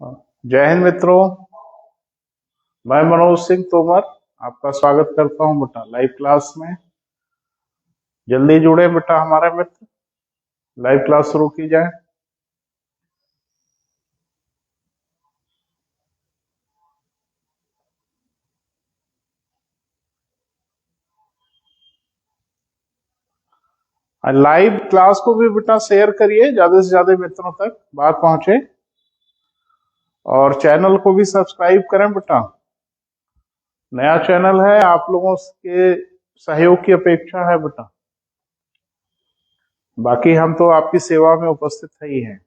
जय हिंद मित्रों। मैं मनोज सिंह तोमर आपका स्वागत करता हूं बेटा लाइव क्लास में। जल्दी जुड़े बेटा हमारे मित्र, लाइव क्लास शुरू की जाए। लाइव क्लास को भी बेटा शेयर करिए, ज्यादा से ज्यादा मित्रों तक बात पहुंचे, और चैनल को भी सब्सक्राइब करें बेटा। नया चैनल है, आप लोगों के सहयोग की अपेक्षा है बेटा। बाकी हम तो आपकी सेवा में उपस्थित ही हैं,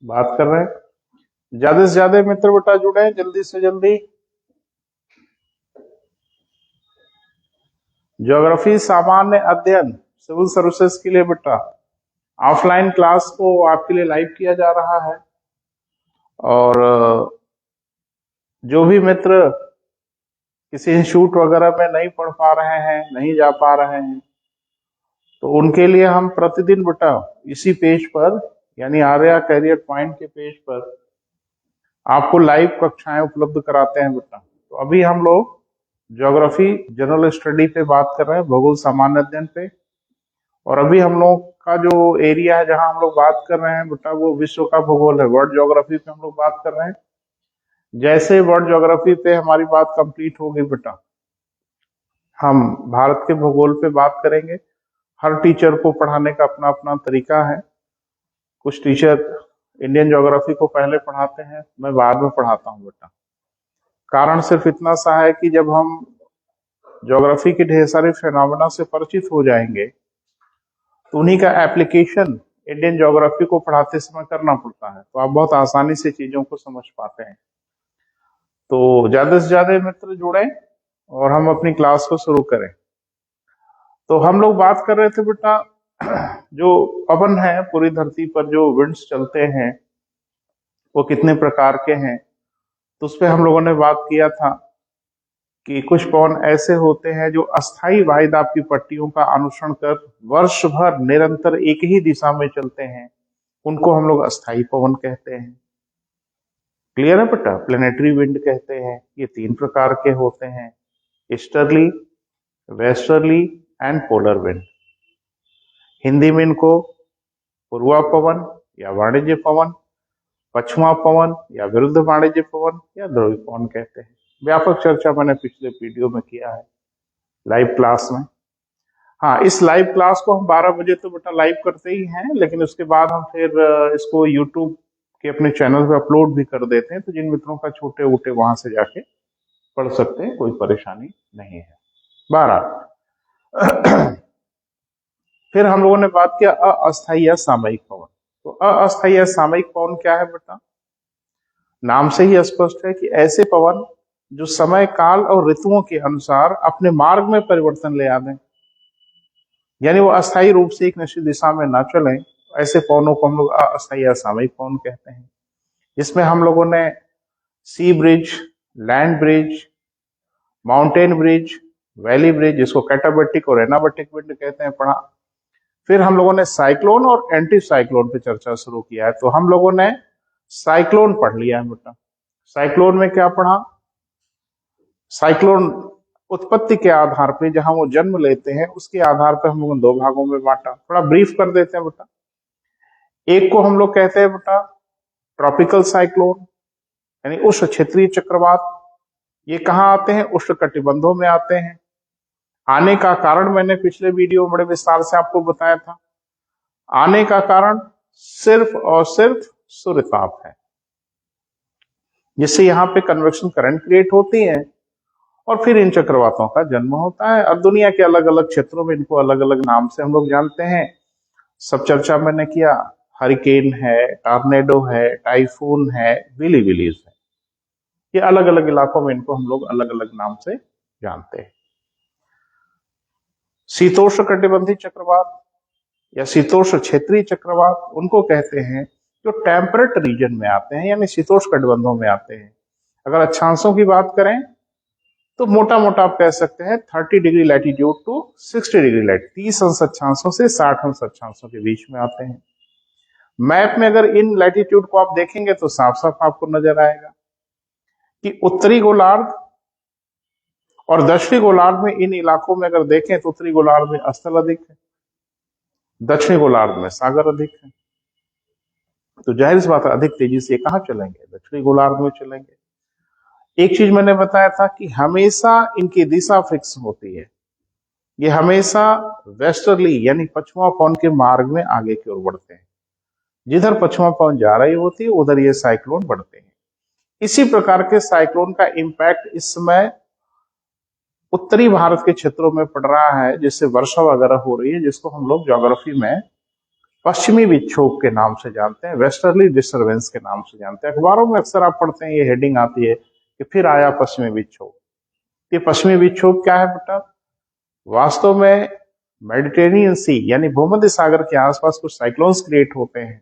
बात कर रहे हैं। ज्यादा से ज्यादा मित्र बेटा जुड़े जल्दी से जल्दी। ज्योग्राफी सामान्य अध्ययन सिविल सर्विसेज के लिए बेटा ऑफलाइन क्लास को आपके लिए लाइव किया जा रहा है, और जो भी मित्र किसी इंस्टीट्यूट वगैरह में नहीं पढ़ पा रहे हैं, नहीं जा पा रहे हैं, तो उनके लिए हम प्रतिदिन बेटा इसी पेज पर यानी आर्या कैरियर पॉइंट के पेज पर आपको लाइव कक्षाएं उपलब्ध कराते हैं बेटा। तो अभी हम लोग ज्योग्राफी जनरल स्टडी पे बात कर रहे हैं, भूगोल सामान्य अध्ययन पे। और अभी हम लोग का जो एरिया है जहां हम लोग बात कर रहे हैं बेटा वो विश्व का भूगोल है, वर्ल्ड ज्योग्राफी पे हम लोग बात कर रहे हैं। जैसे वर्ल्ड ज्योग्राफी पे हमारी बात कंप्लीट होगी बेटा, हम भारत के भूगोल पे बात करेंगे। हर टीचर को पढ़ाने का अपना अपना तरीका है। कुछ टीचर इंडियन ज्योग्राफी को पहले पढ़ाते हैं, मैं बाद में पढ़ाता हूँ बेटा। कारण सिर्फ इतना सा है कि जब हम ज्योग्राफी के ढेर सारे फिनोमेना से परिचित हो जाएंगे तो उन्हीं का एप्लीकेशन इंडियन ज्योग्राफी को पढ़ाते समय करना पड़ता है, तो आप बहुत आसानी से चीजों को समझ पाते हैं। तो ज्यादा से ज्यादा मित्र जुड़े और हम अपनी क्लास को शुरू करें। तो हम लोग बात कर रहे थे बेटा जो पवन है पूरी धरती पर, जो विंड्स चलते हैं वो कितने प्रकार के हैं। तो उस पर हम लोगों ने बात किया था कि कुछ पवन ऐसे होते हैं जो अस्थायी वायुदाब की पट्टियों का अनुसरण कर वर्ष भर निरंतर एक ही दिशा में चलते हैं, उनको हम लोग अस्थायी पवन कहते हैं। क्लियर है बेटा? प्लेनेटरी विंड कहते हैं। ये 3 प्रकार के होते हैं, easterly, westerly and polar wind. Hindi में इनको पूर्वा पवन या वाणिज्य पवन, पश्चिमा पवन या विरुद्ध वाणिज्य पवन या ध्रुवी पवन कहते हैं। व्यापक चर्चा मैंने पिछले वीडियो में किया है लाइव क्लास में। हाँ, इस लाइव क्लास को हम 12 बजे तो बेटा लाइव करते ही हैं, लेकिन उसके बाद हम फिर इसको यूट्यूब के अपने चैनल पे अपलोड भी कर देते हैं। तो जिन मित्रों का छोटे वोटे वहां से जाके पढ़ सकते हैं, कोई परेशानी नहीं है। 12 फिर हम लोगों ने बात किया अस्थायी या सामयिक पवन। तो अस्थायी या सामयिक पवन क्या है बेटा? नाम से ही स्पष्ट है कि ऐसे पवन जो समय काल और ऋतुओं के अनुसार अपने मार्ग में परिवर्तन ले आते हैं, यानी वो अस्थायी रूप से एक निश्चित दिशा में ना चलें। ऐसे पवनों को हम लोग अस्थायी या सामयिक पवन कहते हैं। इसमें हम लोगों ने sea bridge, land bridge, mountain bridge, valley bridge, जिसको कैटाबैटिक और एनाबैटिक विंड कहते हैं, पढ़ा। फिर हम लोगों ने साइक्लोन और एंटी साइक्लोन पे चर्चा शुरू किया है। तो हम लोगों ने साइक्लोन पढ़ लिया है बेटा। साइक्लोन में क्या पढ़ा? साइक्लोन उत्पत्ति के आधार पे, जहां वो जन्म लेते हैं उसके आधार पे हम लोगों ने 2 भागों में बांटा। थोड़ा ब्रीफ कर देते हैं बेटा। एक को हम लोग कहते हैं बेटा ट्रॉपिकल साइक्लोन, यानी उष्ण क्षेत्रीय चक्रवात। ये कहाँ आते हैं? उष्ण कटिबंधों में आते हैं। आने का कारण मैंने पिछले वीडियो में बड़े विस्तार से आपको बताया था। आने का कारण सिर्फ और सिर्फ सूर्यताप है, जिससे यहाँ पे कन्वेक्शन करंट क्रिएट होती है और फिर इन चक्रवातों का जन्म होता है। और दुनिया के अलग अलग क्षेत्रों में इनको अलग अलग नाम से हम लोग जानते हैं। सब चर्चा मैंने किया। हरिकेन है, टॉर्नेडो है, टाइफून है, विली विलीज है। ये अलग अलग इलाकों में इनको हम लोग अलग अलग नाम से जानते हैं। शीतोष्ण कटिबंधीय चक्रवात या शीतोष्ण क्षेत्रीय चक्रवात उनको कहते हैं जो टेम्परेट रीजन में आते हैं, यानी शीतोष्ण कटिबंधों में आते हैं। अगर अक्षांशों की बात करें तो मोटा मोटा आप कह सकते हैं 30 degree latitude to 60 degree latitude, 30 अंश अक्षांशों से 60 अंश अक्षांशों के बीच में आते हैं। मैप में अगर इन लैटिट्यूड को आप देखेंगे तो साफ साफ आपको नजर आएगा कि उत्तरी गोलार्ध और दक्षिणी गोलार्ध में, इन इलाकों में अगर देखें तो उत्तरी गोलार्ध में स्थल अधिक है, दक्षिणी गोलार्ध में सागर अधिक है। तो जाहिर सी बात है अधिक तेजी से कहां चलेंगे? दक्षिणी गोलार्ध में चलेंगे। एक चीज मैंने बताया था कि हमेशा इनकी दिशा फिक्स होती है, ये हमेशा वेस्टर्ली यानी पश्चिमा पवन के मार्ग में आगे की ओर बढ़ते हैं। जिधर पश्चिमा पवन जा रही होती है उधर ये साइक्लोन बढ़ते हैं। इसी प्रकार के साइक्लोन का इम्पैक्ट इस समय उत्तरी भारत के क्षेत्रों में पड़ रहा है, जिससे वर्षा वगैरह हो रही है, जिसको हम लोग ज्योग्राफी में पश्चिमी विक्षोभ के नाम से जानते हैं, वेस्टर्ली डिस्टर्बेंस के नाम से जानते हैं। अखबारों में अक्सर आप पढ़ते हैं, ये हेडिंग आती है कि फिर आया पश्चिमी विक्षोभ। ये पश्चिमी विक्षोभ क्या है बेटा? वास्तव में मेडिटेरेनियन सी यानी भूमध्य सागर के आसपास कुछ साइक्लोन्स क्रिएट होते हैं,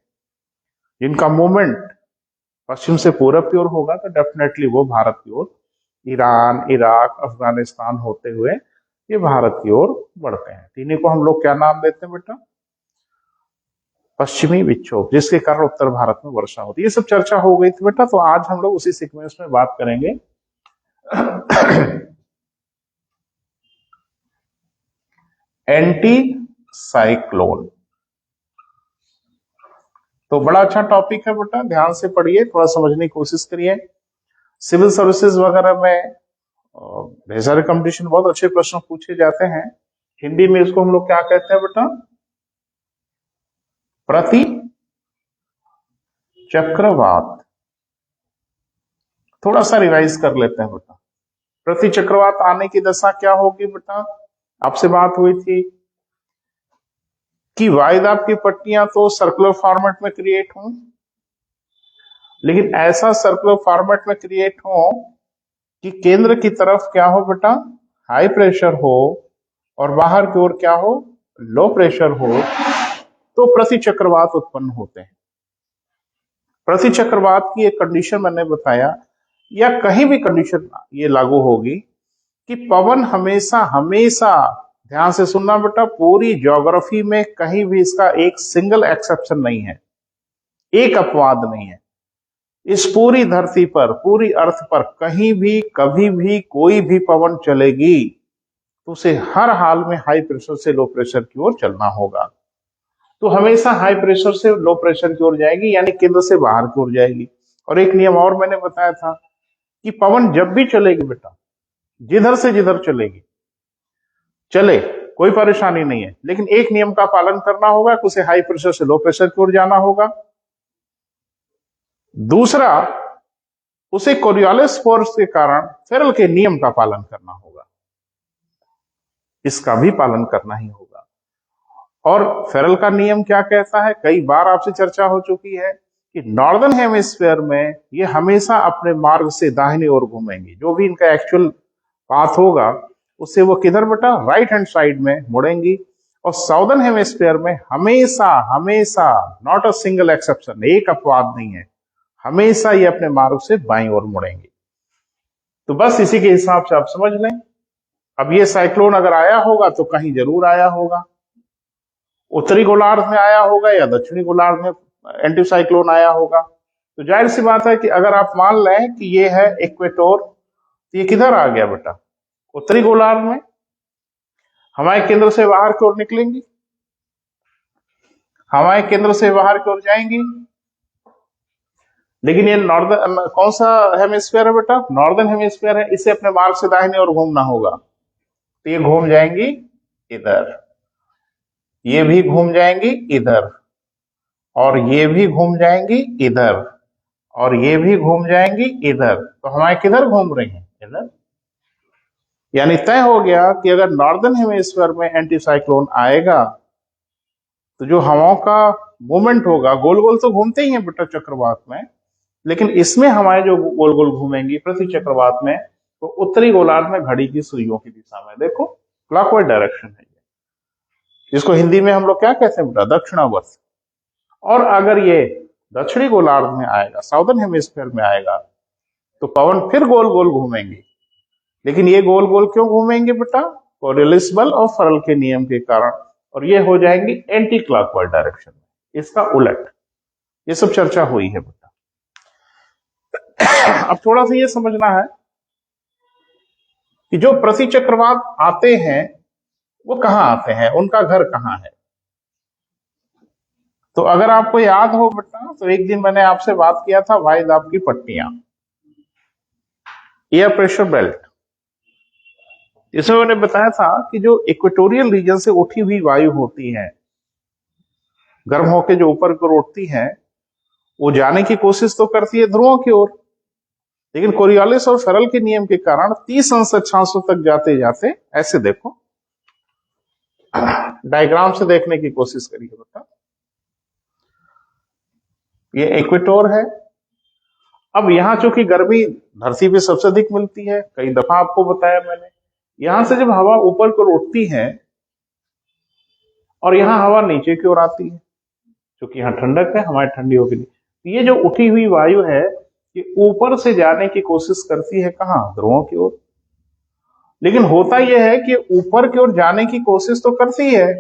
जिनका मूवमेंट पश्चिम से पूरब की ओर होगा तो डेफिनेटली वो भारत की ओर, ईरान, इराक, अफगानिस्तान होते हुए ये भारत की ओर बढ़ते हैं। इन्हीं को हम लोग क्या नाम देते हैं बेटा? पश्चिमी विक्षोभ, जिसके कारण उत्तर भारत में वर्षा होती है। ये सब चर्चा हो गई थी बेटा, तो आज हम लोग उसी सीक्वेंस में बात करेंगे। एंटी साइक्लोन, तो बड़ा अच्छा टॉपिक है बेटा, ध्यान से पढ़िए, थोड़ा समझने की कोशिश करिए। सिविल सर्विसेज वगैरह में ढेर सारे कंपटीशन, बहुत अच्छे प्रश्न पूछे जाते हैं। हिंदी में इसको हम लोग क्या कहते हैं बेटा? प्रति चक्रवात। थोड़ा सा रिवाइज कर लेते हैं बेटा। प्रति चक्रवात आने की दशा क्या होगी बेटा? आपसे बात हुई थी कि वायुदाब की पट्टियां तो सर्कुलर फॉर्मेट में क्रिएट हों, लेकिन ऐसा सर्कुलर फॉर्मेट में क्रिएट हो कि केंद्र की तरफ क्या हो बेटा? हाई प्रेशर हो, और बाहर की ओर क्या हो? लो प्रेशर हो, तो प्रति चक्रवात उत्पन्न होते हैं। प्रति चक्रवात की एक कंडीशन मैंने बताया, या कहीं भी कंडीशन ये लागू होगी कि पवन हमेशा हमेशा, ध्यान से सुनना बेटा, पूरी ज्योग्राफी में कहीं भी इसका एक सिंगल एक्सेप्शन नहीं है, एक अपवाद नहीं है। इस पूरी धरती पर, पूरी अर्थ पर कहीं भी कभी भी कोई भी पवन चलेगी तो उसे हर हाल में हाई प्रेशर से लो प्रेशर की ओर चलना होगा। तो हमेशा हाई प्रेशर से लो प्रेशर की ओर जाएगी, यानी केंद्र से बाहर की ओर जाएगी। और एक नियम और मैंने बताया था कि पवन जब भी चलेगी बेटा, जिधर से जिधर चलेगी चले, कोई परेशानी नहीं है, लेकिन एक नियम का पालन करना होगा कि उसे हाई प्रेशर से लो प्रेशर की ओर जाना होगा। दूसरा, उसे कोरियोलिस फोर्स के कारण फेरल के नियम का पालन करना होगा, इसका भी पालन करना ही होगा। और फेरल का नियम क्या कहता है? कई बार आपसे चर्चा हो चुकी है कि नॉर्दर्न हेमिस्फीयर में ये हमेशा अपने मार्ग से दाहिनी ओर घूमेंगी। जो भी इनका एक्चुअल पाथ होगा उससे वो किधर बेटा? राइट हैंड साइड में मुड़ेंगी। और साउदर्न हेमिस्फीयर में हमेशा हमेशा, नॉट अ सिंगल एक्सेप्शन, एक अपवाद नहीं है, हमेशा ये अपने मार्ग से बाईं ओर मुड़ेंगी। तो बस इसी के हिसाब से आप समझ लें। अब ये साइक्लोन अगर आया होगा तो कहीं जरूर आया होगा, उत्तरी गोलार्ध में आया होगा या दक्षिणी गोलार्ध में एंटी साइक्लोन आया होगा। तो जाहिर सी बात है कि अगर आप मान लें कि ये है इक्वेटोर, तो ये किधर आ गया बेटा? उत्तरी गोलार्ध में। हवाएं केंद्र से बाहर की ओर निकलेंगी, हवाएं केंद्र से बाहर की ओर जाएंगी, लेकिन ये नॉर्दर्न, कौन सा हेमिस्फीयर है बेटा? नॉर्दर्न हेमिस्फीयर है, इसे अपने मार्ग से दाहिने ओर घूमना होगा। तो ये घूम जाएंगी इधर, ये भी घूम जाएंगी इधर, और ये भी घूम जाएंगी इधर, और ये भी घूम जाएंगी इधर। तो हमारे किधर घूम रही हैं? इधर। यानी तय हो गया कि अगर नॉर्दर्न हेमिस्फीयर में एंटी साइक्लोन आएगा तो जो हवाओं का मूवमेंट होगा, गोल गोल तो घूमते ही हैं बेटा चक्रवात में, लेकिन इसमें हवाएं जो गोल गोल घूमेंगी प्रति चक्रवात में, तो उत्तरी गोलार्ध में घड़ी की सुइयों की दिशा में, देखो क्लॉकवाइज डायरेक्शन है, जिसको हिंदी में हम लोग क्या कहते हैं बेटा? दक्षिणावर्त। और अगर ये दक्षिणी गोलार्ध में आएगा, साउदर्न हेमिस्फीयर में आएगा, तो पवन फिर गोल गोल घूमेंगे। लेकिन ये गोल गोल क्यों घूमेंगे बेटा? कोरियोलिस बल और फरल के नियम के कारण, और ये हो जाएंगी एंटी क्लॉकवाइज डायरेक्शन में, इसका उलट। ये सब चर्चा हुई है बेटा। अब थोड़ा सा ये समझना है कि जो प्रति चक्रवात आते हैं वो कहाँ आते हैं, उनका घर कहाँ है। तो अगर आपको याद हो बेटा, तो एक दिन मैंने आपसे बात किया था वायु दाब की पट्टियां, एयर प्रेशर बेल्ट। इसमें मैंने बताया था कि जो इक्वेटोरियल रीजन से उठी हुई वायु होती है, गर्म होकर जो ऊपर को उठती है, वो जाने की कोशिश तो करती है ध्रुवों की ओर, लेकिन कोरियोलिस और फेरल के नियम के कारण 30 अंश अक्षांशों तक जाते जाते, ऐसे देखो, डायग्राम से देखने की कोशिश करिए बेटा, ये इक्वेटोर है। अब यहां चूंकि गर्मी धरती पे सबसे अधिक मिलती है, कई दफा आपको बताया मैंने, यहां से जब हवा ऊपर को उठती है और यहां हवा नीचे की ओर आती है, क्योंकि यहां ठंडक है, हमारी ठंडी होगी नहीं। ये जो उठी हुई वायु है, ये ऊपर से जाने की कोशिश करती है कहां, ध्रुवों की ओर। लेकिन होता यह है कि ऊपर की ओर जाने की कोशिश तो करती है,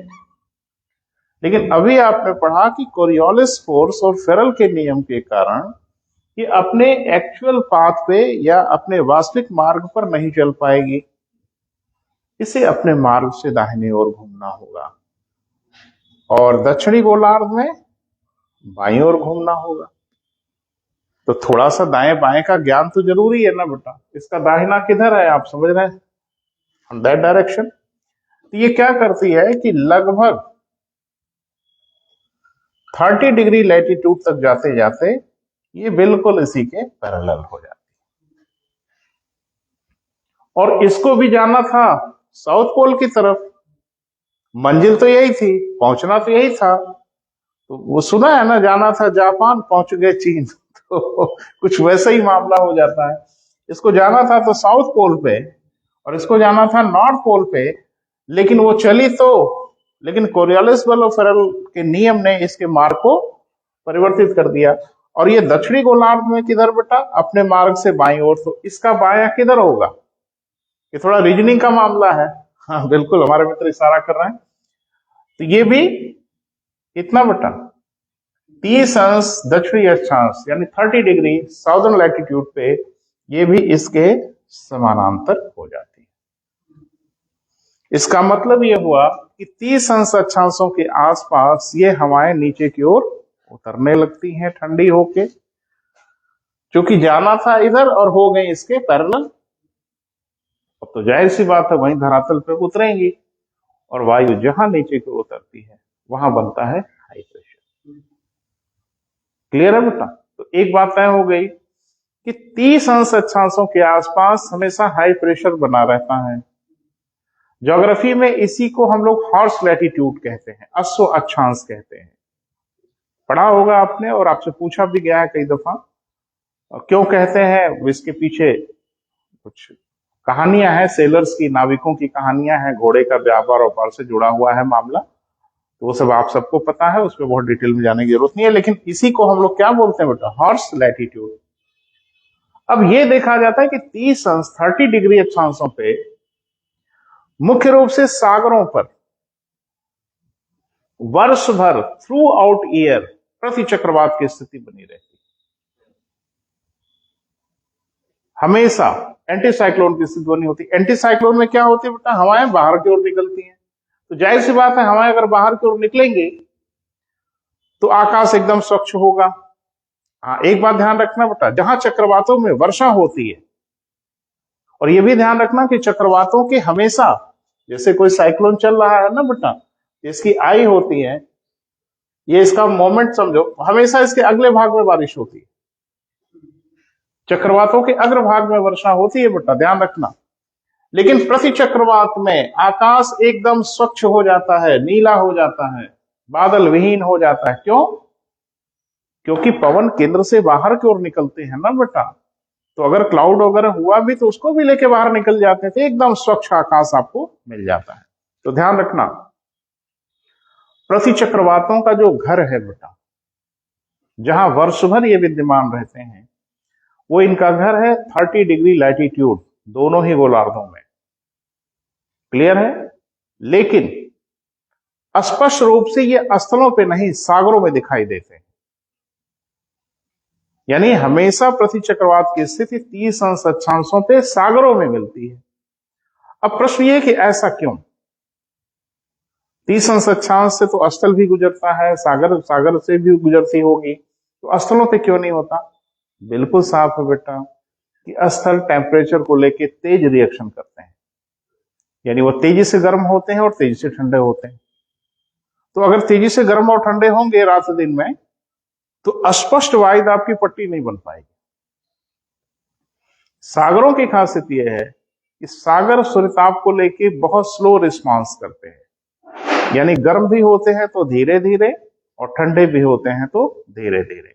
लेकिन अभी आपने पढ़ा कि कोरियोलिस फोर्स और फेरल के नियम के कारण ये अपने एक्चुअल पाथ पे या अपने वास्तविक मार्ग पर नहीं चल पाएगी, इसे अपने मार्ग से दाहिने ओर घूमना होगा, और दक्षिणी गोलार्ध में बाईं ओर घूमना होगा। तो थोड़ा सा दाएं बाएं का ज्ञान तो जरूरी है ना बेटा, इसका दाहिना किधर है आप समझ रहे हैं, दैट डायरेक्शन। तो ये क्या करती है कि लगभग 30 डिग्री लैटिट्यूड तक जाते जाते ये बिल्कुल इसी के पैरेलल हो जाती है, और इसको भी जाना था साउथ पोल की तरफ, मंजिल तो यही थी, पहुंचना तो यही था। तो वो सुना है ना, जाना था जापान पहुंच गए चीन, तो कुछ वैसा ही मामला हो जाता है। इसको जाना था तो साउथ पोल पे, और इसको जाना था नॉर्थ पोल पे, लेकिन वो चली तो, लेकिन कोरियोलिस बल और फेरल के नियम ने इसके मार्ग को परिवर्तित कर दिया, और ये दक्षिणी गोलार्ध में किधर बेटा, अपने मार्ग से बाईं ओर। तो इसका बायां किधर होगा, ये थोड़ा रीजनिंग का मामला है। हाँ बिल्कुल, हमारे मित्र इशारा कर रहे हैं। तो ये भी इतना बेटा 30 अंश दक्षिणी अक्षांश यानी 30 डिग्री साउदर्न लैटिट्यूड पे ये भी इसके समानांतर हो जाती है। इसका मतलब ये हुआ कि 30 अंश अक्षांशों के आसपास ये हवाएं नीचे की ओर उतरने लगती हैं ठंडी होके, क्योंकि जाना था इधर और हो गई इसके पैरेलल। अब तो जाहिर सी बात है वहीं धरातल पे उतरेंगी, और वायु जहां नीचे की उतरती है वहां बनता है हाई प्रेशर। क्लियर है बेटा? तो एक बात तय हो गई कि 30 अंश अक्षांशों के आसपास हमेशा हाई प्रेशर बना रहता है। ज्योग्राफी में इसी को हम लोग हॉर्स लैटिट्यूड कहते हैं, अश्व अक्षांश कहते हैं। पढ़ा होगा आपने, और आपसे पूछा भी गया है कई दफा, और क्यों कहते हैं इसके पीछे कुछ कहानियां हैं, सेलर्स की, नाविकों की कहानियां हैं, घोड़े का व्यापार व्यापार से जुड़ा हुआ है मामला, तो वो सब आप सबको पता है, उसमें बहुत डिटेल में जाने की जरूरत नहीं है। लेकिन इसी को हम लोग क्या बोलते हैं बेटा, हॉर्स लैटिट्यूड। अब ये देखा जाता है कि 30 डिग्री अक्षांशों पे मुख्य रूप से सागरों पर वर्ष भर थ्रू आउट ईयर प्रति चक्रवात की स्थिति बनी रहती है, हमेशा एंटी साइक्लोन की स्थिति बनी होती है। एंटी साइक्लोन में क्या होती है बेटा, हवाएं बाहर की ओर निकलती हैं, तो जाहिर सी बात है हवाएं अगर बाहर की ओर निकलेंगे तो आकाश एकदम स्वच्छ होगा। हाँ, एक बात ध्यान रखना बेटा, जहां चक्रवातों में वर्षा होती है, और यह भी ध्यान रखना कि चक्रवातों के हमेशा, जैसे कोई साइक्लोन चल रहा है ना बेटा, इसकी आई होती है, ये इसका मोमेंट समझो, हमेशा इसके अगले भाग में बारिश होती है, चक्रवातों के अग्रभाग में वर्षा होती है बेटा, ध्यान रखना। लेकिन प्रति चक्रवात में आकाश एकदम स्वच्छ हो जाता है, नीला हो जाता है, बादल विहीन हो जाता है। क्यों? क्योंकि पवन केंद्र से बाहर की ओर निकलते हैं ना बेटा, तो अगर क्लाउड वगैरह हुआ भी तो उसको भी लेके बाहर निकल जाते थे, एकदम स्वच्छ आकाश आपको मिल जाता है। तो ध्यान रखना, प्रति चक्रवातों का जो घर है बेटा, जहां वर्ष भर ये विद्यमान रहते हैं, वो इनका घर है 30 डिग्री लैटिट्यूड, दोनों ही गोलार्धों में। क्लियर है? लेकिन स्पष्ट रूप से ये स्थलों पे नहीं, सागरों में दिखाई देते हैं। यानी हमेशा प्रति चक्रवात की स्थिति 30 अंश अक्षांशों पे सागरों में मिलती है। अब प्रश्न ये कि ऐसा क्यों? 30 अंश अक्षांश से तो स्थल भी गुजरता है, सागर से भी गुजरती होगी, तो स्थलों पे क्यों नहीं होता? बिल्कुल साफ है बेटा कि स्थल टेम्परेचर को लेके तेज रिएक्शन करते हैं, यानी वो तेजी से गर्म होते हैं और तेजी से ठंडे होते हैं। तो अगर तेजी से गर्म और ठंडे होंगे रात दिन में, तो स्पष्ट वायुदाब की पट्टी नहीं बन पाएगी। सागरों की खासियत यह है कि सागर सूर्यताप को लेके बहुत स्लो रिस्पांस करते हैं, यानी गर्म भी होते हैं तो धीरे धीरे और ठंडे भी होते हैं तो धीरे धीरे।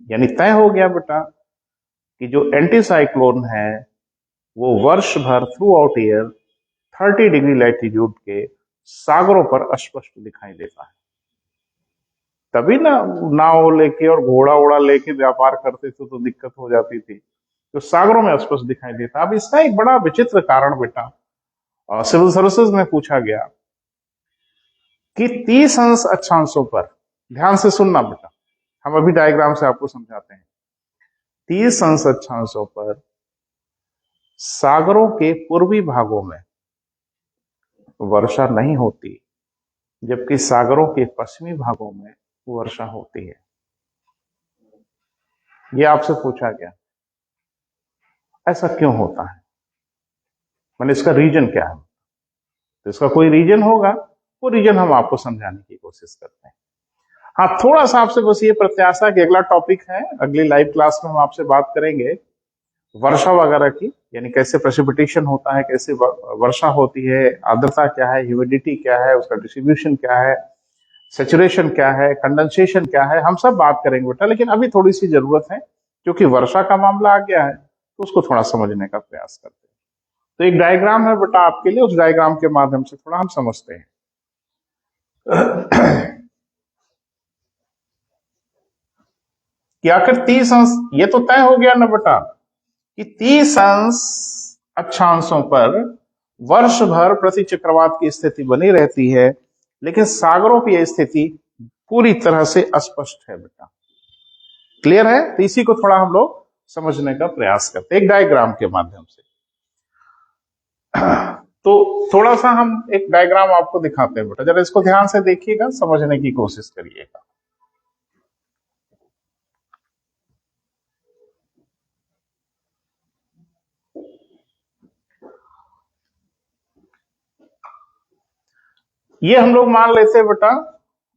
यानी तय हो गया बेटा कि जो एंटी साइक्लोन है वो वर्ष भर through out year 30 degree latitude के सागरों पर स्पष्ट दिखाई देता है। तभी ना नाव लेके और घोड़ा ओड़ा लेके व्यापार करते थे तो दिक्कत हो जाती थी, तो सागरों में स्पष्ट दिखाई देता। अब इसका एक बड़ा विचित्र कारण बेटा सिविल सर्विसेज में पूछा गया कि 30 अंश अक्षांशों पर, ध्यान से सुनना बेटा, हम अभी डायग्राम से आपको समझाते हैं। 30 अंश अक्षांशों पर सागरों के पूर्वी भागों में वर्षा नहीं होती, जबकि सागरों के पश्चिमी भागों में वर्षा होती है। यह आपसे पूछा गया, ऐसा क्यों होता है? मैंने इसका रीजन क्या है? तो इसका कोई रीजन होगा, वो रीजन हम आपको समझाने की कोशिश करते हैं। हाँ, थोड़ा सा आपसे बस ये प्रत्याशा कि अगला टॉपिक है, अगली लाइव क्लास में हम आपसे बात करेंगे वर्षा वगैरह की, यानी कैसे प्रेसिपिटेशन होता है, कैसे वर्षा होती है, आर्द्रता क्या है, ह्यूमिडिटी क्या है, उसका डिस्ट्रीब्यूशन क्या है, सैचुरेशन क्या है, कंडेंसेशन क्या है, हम सब बात करेंगे बेटा। लेकिन अभी थोड़ी सी जरूरत है, क्योंकि वर्षा का मामला आ गया है, तो उसको थोड़ा समझने का प्रयास करते हैं। तो एक डायग्राम है बेटा आपके लिए, उस डायग्राम के माध्यम से थोड़ा हम समझते हैं। कि आखिर 30 अंश, ये तो तय हो गया ना बेटा कि 30 अंश अक्षांशों पर वर्ष भर प्रति चक्रवात की स्थिति बनी रहती है, लेकिन सागरों की यह स्थिति पूरी तरह से अस्पष्ट है बेटा। क्लियर है? तो इसी को थोड़ा हम लोग समझने का प्रयास करते हैं एक डायग्राम के माध्यम से। तो थोड़ा सा हम एक डायग्राम आपको दिखाते हैं बेटा, जरा इसको ध्यान से देखिएगा, समझने की कोशिश करिएगा। ये हम लोग मान लेते हैं बेटा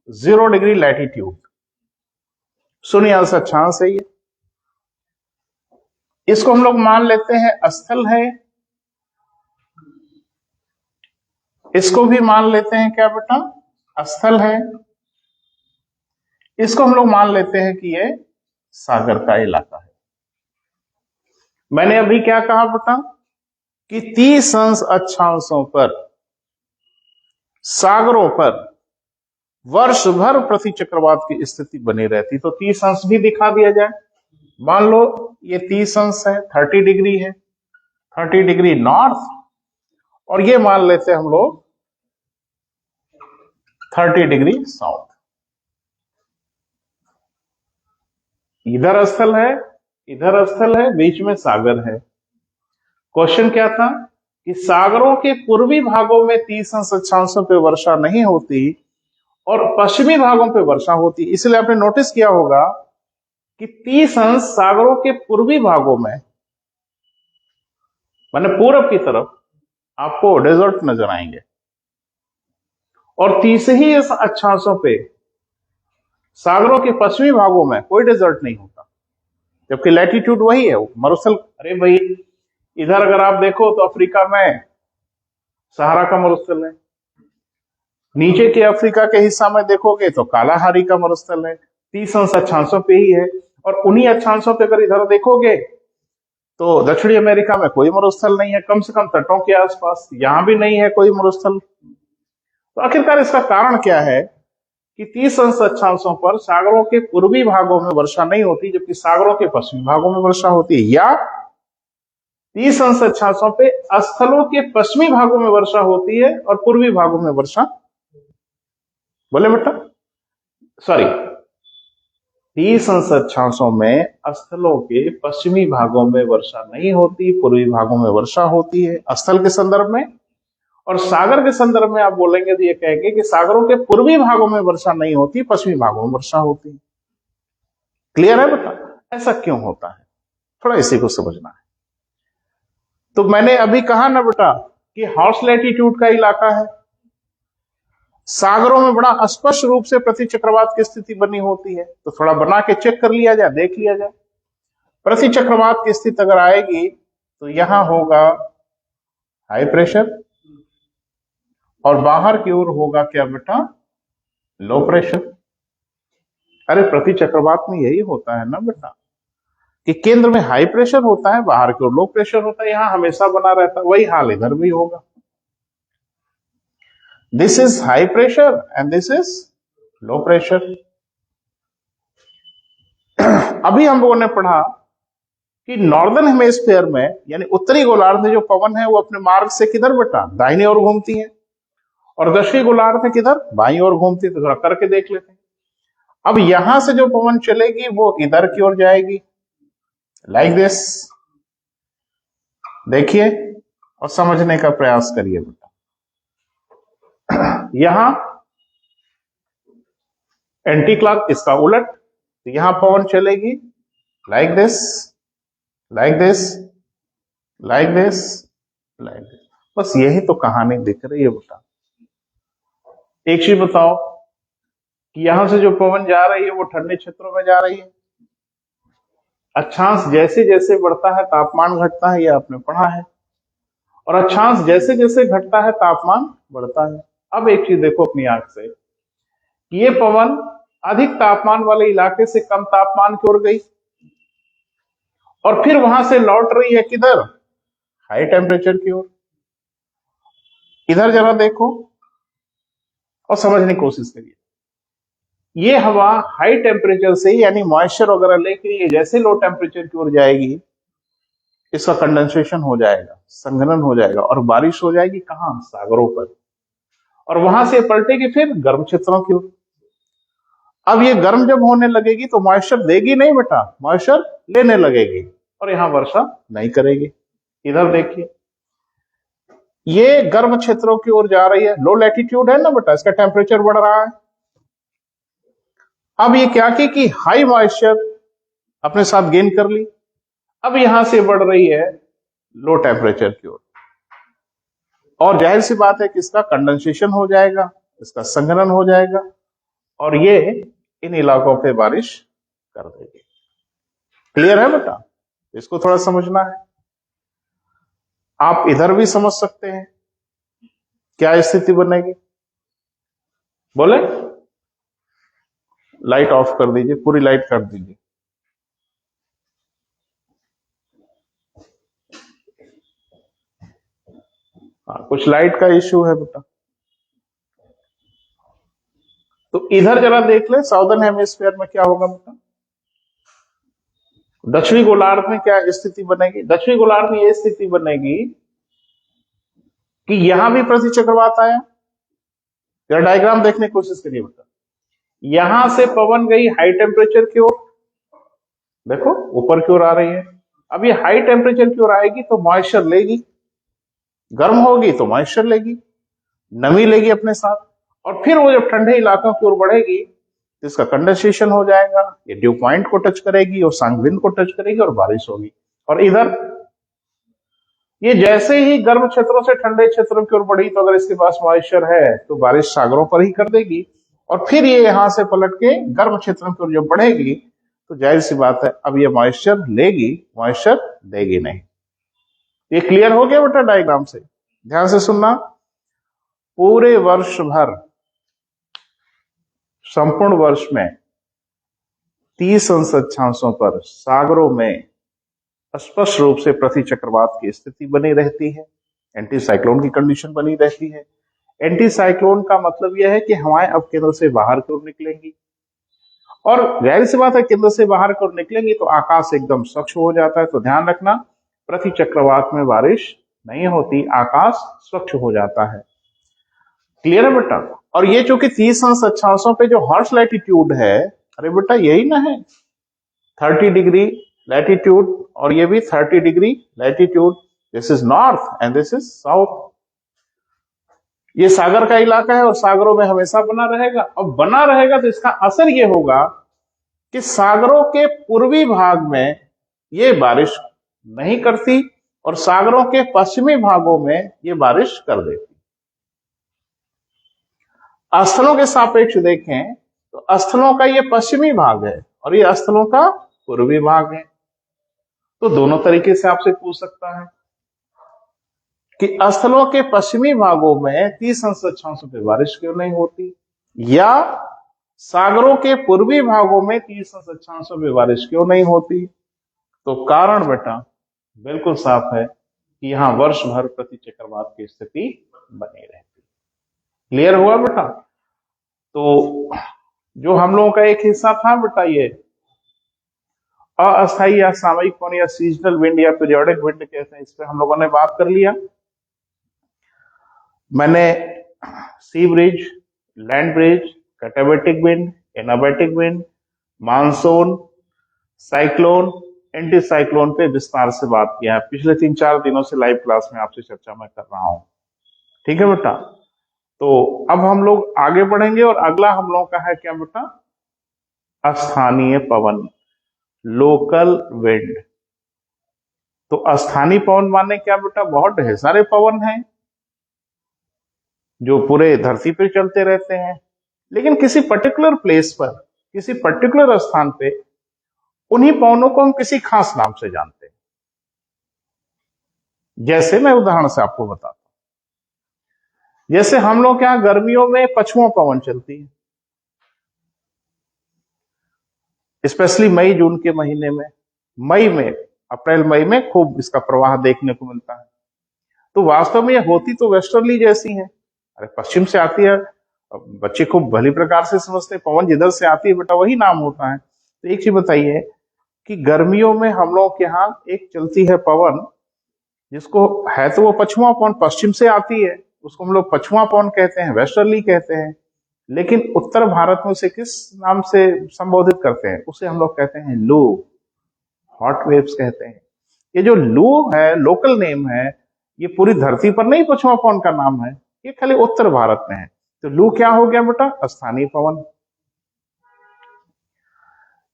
0 डिग्री लैटिट्यूड, शून्य अंश अक्षांश है ये। इसको हम लोग मान लेते हैं स्थल है, इसको भी मान लेते हैं क्या बेटा, स्थल है। इसको हम लोग मान लेते हैं कि ये सागर का इलाका है। मैंने अभी क्या कहा बेटा कि 30 अंश अक्षांशों पर सागरों पर वर्ष भर प्रति चक्रवात की स्थिति बनी रहती, तो 30 अंश भी दिखा दिया जाए। मान लो ये 30 अंश है, 30 डिग्री है, 30 डिग्री नॉर्थ, और ये मान लेते हैं हम लोग 30 डिग्री साउथ। इधर स्थल है, इधर स्थल है, बीच में सागर है। क्वेश्चन क्या था कि सागरों के पूर्वी भागों में 30 अंश अक्षांशों पे वर्षा नहीं होती और पश्चिमी भागों पे वर्षा होती। इसलिए आपने नोटिस किया होगा कि 30 अंश सागरों के पूर्वी भागों में, माने पूरब की तरफ, आपको डेजर्ट नजर आएंगे, और 30 ही इस अक्षांशों पे सागरों के पश्चिमी भागों में कोई डेजर्ट नहीं होता, जबकि लैटिट्यूड वही है, मरुस्थल। अरे भाई, इधर अगर आप देखो तो अफ्रीका में सहारा का मरुस्थल है, नीचे के अफ्रीका के हिस्सा में देखोगे तो कालाहारी का मरुस्थल है। 30 अंश अक्षांशों पे ही है, और उन्हीं अक्षांशों पे अगर इधर देखोगे तो दक्षिणी अमेरिका में कोई मरुस्थल नहीं है, कम से कम तटों के आसपास यहां भी नहीं है कोई मरुस्थल। तो आखिरकार इसका कारण क्या है कि 30 अंश अक्षांशों पर सागरों के पूर्वी भागों में वर्षा नहीं होती, जबकि सागरों के पश्चिमी भागों में वर्षा होती है, या 30 अंश अक्षांशों पे स्थलों के पश्चिमी भागों में वर्षा होती है और पूर्वी भागों में वर्षा, बोले बेटा, सॉरी, 30 अंश अक्षांशों में स्थलों के पश्चिमी भागों में वर्षा नहीं होती, पूर्वी भागों में वर्षा होती है स्थल के संदर्भ में। और सागर के संदर्भ में आप बोलेंगे तो ये कहेंगे कि सागरों के पूर्वी भागों में वर्षा नहीं होती, पश्चिमी भागों में वर्षा होती है। क्लियर है बेटा? ऐसा क्यों होता है, थोड़ा इसी को समझना है। तो मैंने अभी कहा ना बेटा कि हॉर्स लैटिट्यूड का इलाका है, सागरों में बड़ा स्पष्ट रूप से प्रति चक्रवात की स्थिति बनी होती है। तो थोड़ा बना के चेक कर लिया जाए, देख लिया जाए। प्रति चक्रवात की स्थिति अगर आएगी तो यहां होगा हाई प्रेशर और बाहर की ओर होगा क्या बेटा, लो प्रेशर। अरे प्रति चक्रवात में यही होता है ना बेटा कि केंद्र में हाई प्रेशर होता है, बाहर की ओर लो प्रेशर होता है, यहां हमेशा बना रहता है। वही हाल इधर भी होगा। This is high pressure and this is low pressure. अभी हम लोगों ने पढ़ा कि नॉर्दर्न हेमिस्फीयर में यानी उत्तरी गोलार्ध में जो पवन है वो अपने मार्ग से किधर बेटा, दाहिनी ओर घूमती है, और दक्षिणी गोलार्ध में किधर, बाईं ओर घूमती है। तो थोड़ा करके देख लेते हैं। अब यहां से जो पवन चलेगी वो इधर की ओर जाएगी, लाइक दिस। देखिए और समझने का प्रयास करिए बेटा। यहां एंटी क्लॉक, इसका उलट, तो यहां पवन चलेगी like this, like this, like this, like this. बस यही तो कहानी दिख रही है बेटा। एक चीज बताओ कि यहां से जो पवन जा रही है वो ठंडे क्षेत्रों में जा रही है। अक्षांश जैसे जैसे बढ़ता है तापमान घटता है, ये आपने पढ़ा है। और अक्षांश जैसे जैसे घटता है तापमान बढ़ता है। अब एक चीज देखो अपनी आंख से, ये पवन अधिक तापमान वाले इलाके से कम तापमान की ओर गई और फिर वहां से लौट रही है किधर, हाई टेम्परेचर की ओर। इधर जरा देखो और समझने की कोशिश करिए। ये हवा हाई टेम्परेचर से यानी मॉइस्चर वगैरह लेके ये जैसे लो टेम्परेचर की ओर जाएगी, इसका कंडेंसेशन हो जाएगा, संघनन हो जाएगा और बारिश हो जाएगी कहां, सागरों पर। और वहां से पलटेगी फिर गर्म क्षेत्रों की ओर। अब ये गर्म जब होने लगेगी तो मॉइस्चर देगी नहीं बेटा, मॉइस्चर लेने लगेगी और यहां वर्षा नहीं करेगी। इधर देखिए, ये गर्म क्षेत्रों की ओर जा रही है, लो लैटिट्यूड है ना बेटा, इसका टेम्परेचर बढ़ रहा है। अब ये क्या की कि हाई मॉइस्चर अपने साथ गेन कर ली। अब यहां से बढ़ रही है लो टेम्परेचर की ओर और जाहिर सी बात है कि इसका कंडेंसेशन हो जाएगा, इसका संघनन हो जाएगा और ये इन इलाकों पे बारिश कर देगी। क्लियर है बेटा? इसको थोड़ा समझना है। आप इधर भी समझ सकते हैं क्या स्थिति बनेगी। बोले लाइट ऑफ कर दीजिए, पूरी लाइट कर दीजिए। हाँ, कुछ लाइट का इश्यू है बेटा। तो इधर जरा देख ले, साउदर्न हेमिस्फीयर में क्या होगा बेटा, दक्षिणी गोलार्ध में क्या स्थिति बनेगी। दक्षिणी गोलार्ध में यह स्थिति बनेगी कि यहां भी प्रति चक्रवात आया। जरा डायग्राम देखने की कोशिश करिए बेटा। यहां से पवन गई हाई टेम्परेचर की ओर, देखो ऊपर की ओर आ रही है। अब ये हाई टेम्परेचर की ओर आएगी तो मॉइस्चर लेगी, गर्म होगी तो मॉइस्चर लेगी, नमी लेगी अपने साथ, और फिर वो जब ठंडे इलाकों की ओर बढ़ेगी तो इसका कंडेंसेशन हो जाएगा, ये ड्यू पॉइंट को टच करेगी और सांगविन को टच करेगी और बारिश होगी। और इधर ये जैसे ही गर्म क्षेत्रों से ठंडे क्षेत्रों की ओर बढ़ी तो अगर इसके पास मॉइस्चर है तो बारिश सागरों पर ही कर देगी और फिर ये यहां से पलट के गर्म क्षेत्रों की ओर जब बढ़ेगी तो जाहिर सी बात है अब ये मॉइस्चर लेगी, मॉइस्चर देगी नहीं। ये क्लियर हो गया बेटा डायग्राम से? ध्यान से सुनना। पूरे वर्ष भर, संपूर्ण वर्ष में 30 अंश अक्षांशों पर सागरों में स्पष्ट रूप से प्रति चक्रवात की स्थिति बनी रहती है, एंटी साइक्लोन की कंडीशन बनी रहती है। एंटी साइक्लोन का मतलब यह है कि हवाएं अब केंद्र से बाहर की ओर निकलेंगी और जाहिर सी बात है केंद्र से बाहर की ओर निकलेंगी तो आकाश एकदम स्वच्छ हो जाता है। तो ध्यान रखना, प्रति चक्रवात में बारिश नहीं होती, आकाश स्वच्छ हो जाता है। क्लियर है बेटा? और ये चूंकि 30 अंश अक्षांशों पे जो हॉर्स लैटिट्यूड है अरे बेटा यही ना है, 30 डिग्री लैटिट्यूड और ये भी 30 degree latitude. This is north and this is south. ये सागर का इलाका है और सागरों में हमेशा बना रहेगा। अब बना रहेगा तो इसका असर ये होगा कि सागरों के पूर्वी भाग में ये बारिश नहीं करती और सागरों के पश्चिमी भागों में ये बारिश कर देती। स्थलों के सापेक्ष देखें तो स्थलों का ये पश्चिमी भाग है और ये स्थलों का पूर्वी भाग है। तो दोनों तरीके से आपसे पूछ सकता है कि स्थलों के पश्चिमी भागों में 30 अंश अक्षांशों पे बारिश क्यों नहीं होती, या सागरों के पूर्वी भागों में 30 अंश अक्षांशों पे बारिश क्यों नहीं होती। तो कारण बेटा बिल्कुल साफ है कि यहां वर्ष भर प्रति चक्रवात की स्थिति बनी रहती। क्लियर हुआ बेटा। तो जो हम लोगों का एक हिस्सा था बेटा ये अस्थायी या सामयिक पवन या सीजनल विंड या पीरियोडिक विंड कहते हैं, इस पर हम लोगों ने बात कर लिया। मैंने sea bridge, land bridge, katabatic wind, anabatic wind, monsoon, cyclone, anti cyclone पे विस्तार से बात किया है। पिछले 3-4 दिनों से लाइव क्लास में आपसे चर्चा मैं कर रहा हूं। ठीक है बेटा। तो अब हम लोग आगे बढ़ेंगे और अगला हम लोगों का है क्या बेटा, स्थानीय पवन, लोकल विंड। तो स्थानीय पवन माने क्या बेटा, बहुत ढेर सारे पवन हैं जो पूरे धरती पे चलते रहते हैं, लेकिन किसी पर्टिकुलर प्लेस पर, किसी पर्टिकुलर स्थान पे उन्हीं पवनों को हम किसी खास नाम से जानते हैं। जैसे मैं उदाहरण से आपको बताता हूं, जैसे हम लोग यहाँ गर्मियों में पछुआ पवन चलती है, स्पेशली मई जून के महीने में, मई में, अप्रैल मई में खूब इसका प्रवाह देखने को मिलता है। तो वास्तव में ये होती तो वेस्टर्ली जैसी है, अरे पश्चिम से आती है। बच्चे खूब भली प्रकार से समझते हैं, पवन जिधर से आती है बेटा वही नाम होता है। तो एक चीज बताइए कि गर्मियों में हम लोग के यहाँ एक चलती है पवन, जिसको है तो वो पछुआ पवन पश्चिम से आती है, उसको हम लोग पछुआ पवन कहते हैं, वेस्टर्ली कहते हैं। लेकिन उत्तर भारत में उसे किस नाम से संबोधित करते हैं, उसे हम लोग कहते हैं लू, हॉट वेव्स कहते हैं। ये जो लू है, लोकल नेम है, ये पूरी धरती पर नहीं पछुआ पवन का नाम है, ये खाली उत्तर भारत में है। तो लू क्या हो गया बेटा, स्थानीय पवन।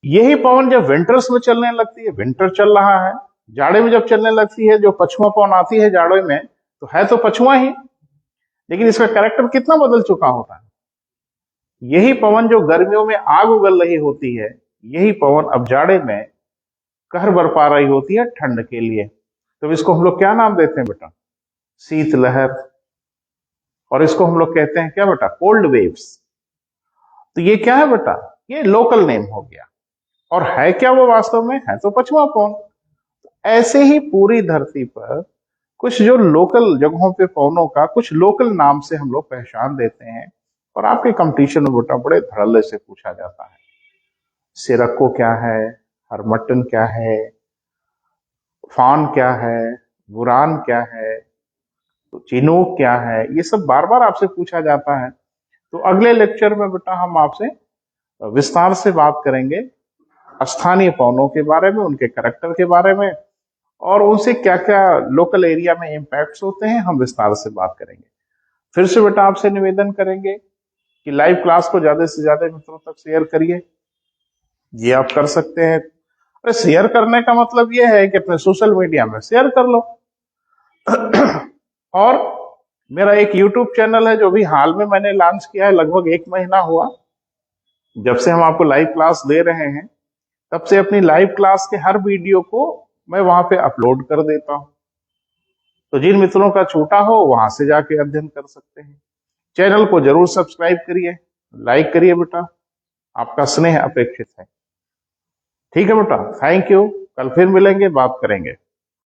यही पवन जब विंटर्स में चलने लगती है, विंटर चल रहा है, जाड़े में जब चलने लगती है, जो पछुआ पवन आती है जाड़े में, तो है तो पछुआ ही, लेकिन इसका कैरेक्टर कितना बदल चुका होता है। यही पवन जो गर्मियों में आग उगल रही होती है, यही पवन अब जाड़े में कहर बरपा रही होती है ठंड के लिए। तो इसको हम लोग क्या नाम देते हैं बेटा, शीतलहर। और इसको हम लोग कहते हैं क्या बेटा, कोल्ड वेव्स। तो ये क्या है बेटा, ये लोकल नेम हो गया। और है क्या वो वास्तव में, है तो पछुआ पवन। ऐसे ही पूरी धरती पर कुछ जो लोकल जगहों पे पवनों का कुछ लोकल नाम से हम लोग पहचान देते हैं, और आपके कंपटीशन में बेटा बड़े धड़ल्ले से पूछा जाता है। सिरक्को क्या है, हरमट्टन क्या है, फान क्या है, बुरान क्या है, तो चिनूक क्या है, ये सब बार बार आपसे पूछा जाता है। तो अगले लेक्चर में बेटा हम आपसे विस्तार से बात करेंगे स्थानीय पवनों के बारे में, उनके कैरेक्टर के बारे में, और उनसे क्या क्या लोकल एरिया में इम्पैक्ट्स होते हैं, हम विस्तार से बात करेंगे। फिर से बेटा आपसे निवेदन करेंगे कि लाइव क्लास को ज्यादा से ज्यादा मित्रों तक शेयर करिए। ये आप कर सकते हैं। अरे शेयर करने का मतलब ये है कि अपने सोशल मीडिया में शेयर कर लो। और मेरा एक यूट्यूब चैनल है जो भी हाल में मैंने लॉन्च किया है, लगभग 1 महीना हुआ जब से हम आपको लाइव क्लास दे रहे हैं, तब से अपनी लाइव क्लास के हर वीडियो को मैं वहां पे अपलोड कर देता हूं। तो जिन मित्रों का छूटा हो वहां से जाके अध्ययन कर सकते हैं। चैनल को जरूर सब्सक्राइब करिए, लाइक करिए बेटा, आपका स्नेह अपेक्षित है। ठीक है बेटा, थैंक यू। कल फिर मिलेंगे, बात करेंगे।